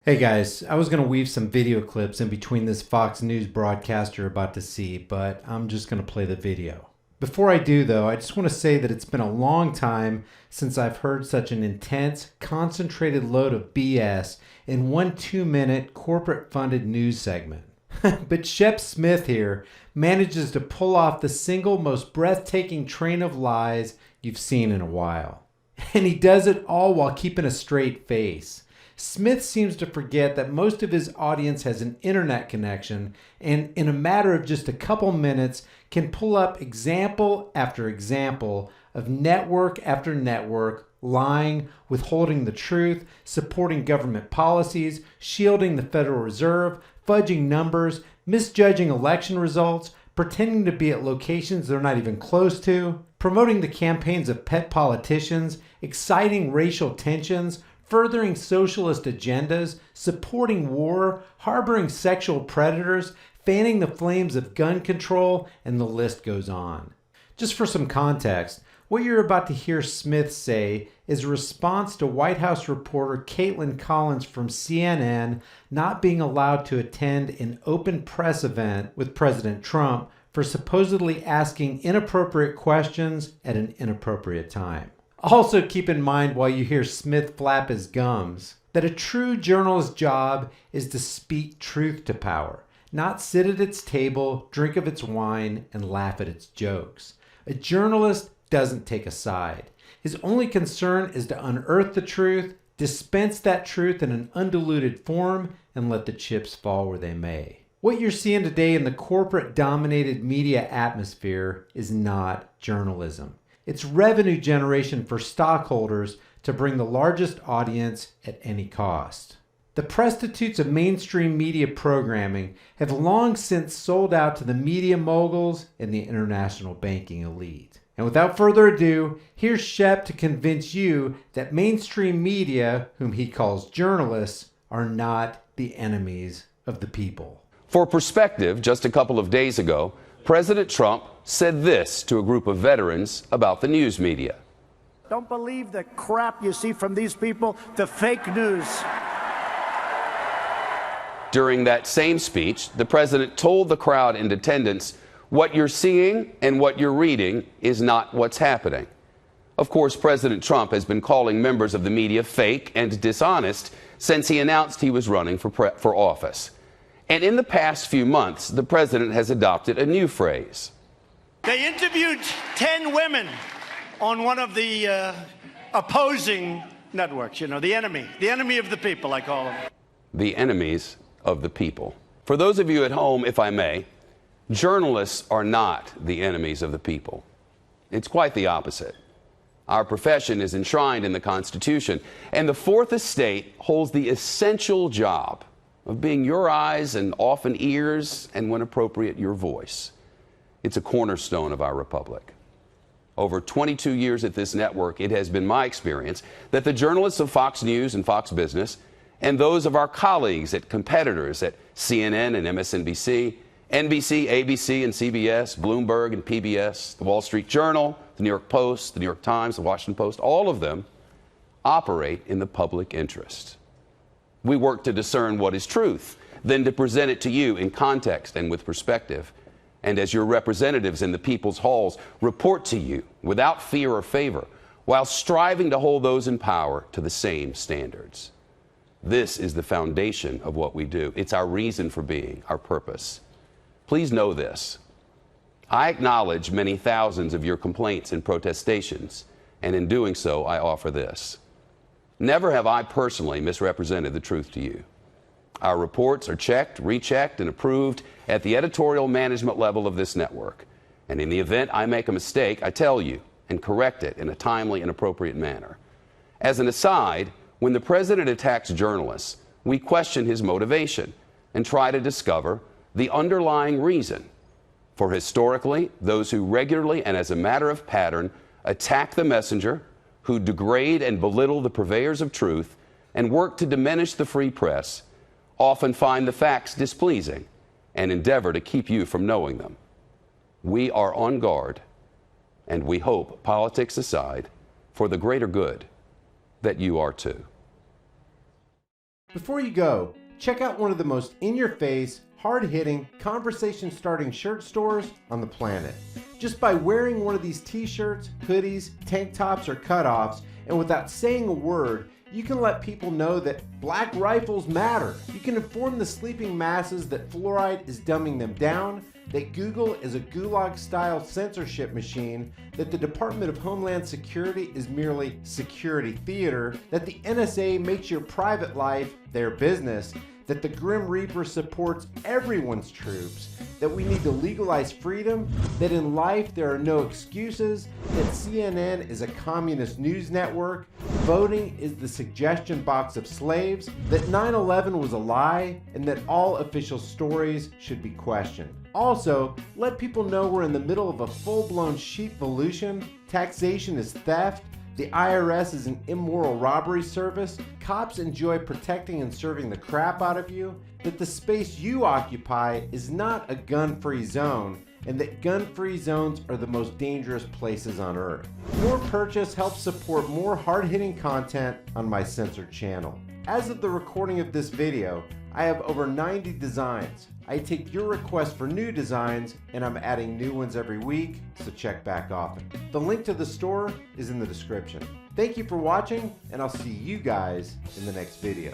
Hey guys, I was going to weave some video clips in between this Fox News broadcast you're about to see, but I'm just going to play the video. Before I do though, I just want to say that it's been a long time since I've heard such an intense, concentrated load of BS in one 2-minute corporate funded news segment. But Shep Smith here manages to pull off the single most breathtaking train of lies you've seen in a while. And he does it all while keeping a straight face. Smith seems to forget that most of his audience has an internet connection and in a matter of just a couple minutes can pull up example after example of network after network lying, withholding the truth, supporting government policies, shielding the Federal Reserve, fudging numbers, misjudging election results, pretending to be at locations they're not even close to, promoting the campaigns of pet politicians, exciting racial tensions, furthering socialist agendas, supporting war, harboring sexual predators, fanning the flames of gun control, and the list goes on. Just for some context, what you're about to hear Smith say is a response to White House reporter Caitlin Collins from CNN not being allowed to attend an open press event with President Trump for supposedly asking inappropriate questions at an inappropriate time. Also keep in mind while you hear Smith flap his gums that a true journalist's job is to speak truth to power, not sit at its table, drink of its wine, and laugh at its jokes. A journalist doesn't take a side. His only concern is to unearth the truth, dispense that truth in an undiluted form, and let the chips fall where they may. What you're seeing today in the corporate-dominated media atmosphere is not journalism. It's revenue generation for stockholders to bring the largest audience at any cost. The prostitutes of mainstream media programming have long since sold out to the media moguls and the international banking elite. And without further ado, here's Shep to convince you that mainstream media, whom he calls journalists, are not the enemies of the people. For perspective, just a couple of days ago, President Trump said this to a group of veterans about the news media. Don't believe the crap you see from these people, the fake news. During that same speech, the president told the crowd in attendance, "What you're seeing and what you're reading is not what's happening." Of course, President Trump has been calling members of the media fake and dishonest since he announced he was running for office. And in the past few months, the president has adopted a new phrase. They interviewed 10 women on one of the opposing networks, the enemy of the people, I call them. The enemies of the people. For those of you at home, if I may, journalists are not the enemies of the people. It's quite the opposite. Our profession is enshrined in the Constitution, and the Fourth Estate holds the essential job of being your eyes and often ears, and when appropriate, your voice. It's a cornerstone of our republic. Over 22 years at this network, it has been my experience that the journalists of Fox News and Fox Business, and those of our colleagues at competitors at CNN and MSNBC, NBC, ABC and CBS, Bloomberg and PBS, the Wall Street Journal, the New York Post, the New York Times, the Washington Post, all of them operate in the public interest. We work to discern what is truth, then to present it to you in context and with perspective. And as your representatives in the people's halls, report to you without fear or favor, while striving to hold those in power to the same standards. This is the foundation of what we do. It's our reason for being, our purpose. Please know this. I acknowledge many thousands of your complaints and protestations, and in doing so, I offer this. Never have I personally misrepresented the truth to you. Our reports are checked, rechecked, and approved at the editorial management level of this network. And in the event I make a mistake, I tell you and correct it in a timely and appropriate manner. As an aside, when the president attacks journalists, we question his motivation and try to discover the underlying reason. For historically, those who regularly and as a matter of pattern attack the messenger, who degrade and belittle the purveyors of truth and work to diminish the free press, often find the facts displeasing and endeavor to keep you from knowing them. We are on guard, and we hope, politics aside, for the greater good, that you are too. Before you go, check out one of the most in-your-face, hard-hitting, conversation-starting shirt stores on the planet. Just by wearing one of these t-shirts, hoodies, tank tops, or cutoffs, and without saying a word, you can let people know that black rifles matter. You can inform the sleeping masses that fluoride is dumbing them down, that Google is a gulag-style censorship machine, that the Department of Homeland Security is merely security theater, that the NSA makes your private life their business, that the Grim Reaper supports everyone's troops, that we need to legalize freedom, that in life there are no excuses, that CNN is a communist news network, voting is the suggestion box of slaves, that 9/11 was a lie, and that all official stories should be questioned. Also, let people know we're in the middle of a full-blown sheep-volution, taxation is theft, the IRS is an immoral robbery service, cops enjoy protecting and serving the crap out of you, that the space you occupy is not a gun-free zone, and that gun-free zones are the most dangerous places on earth. Your purchase helps support more hard-hitting content on my censored channel. As of the recording of this video, I have over 90 designs. I take your requests for new designs, and I'm adding new ones every week, so check back often. The link to the store is in the description. Thank you for watching, and I'll see you guys in the next video.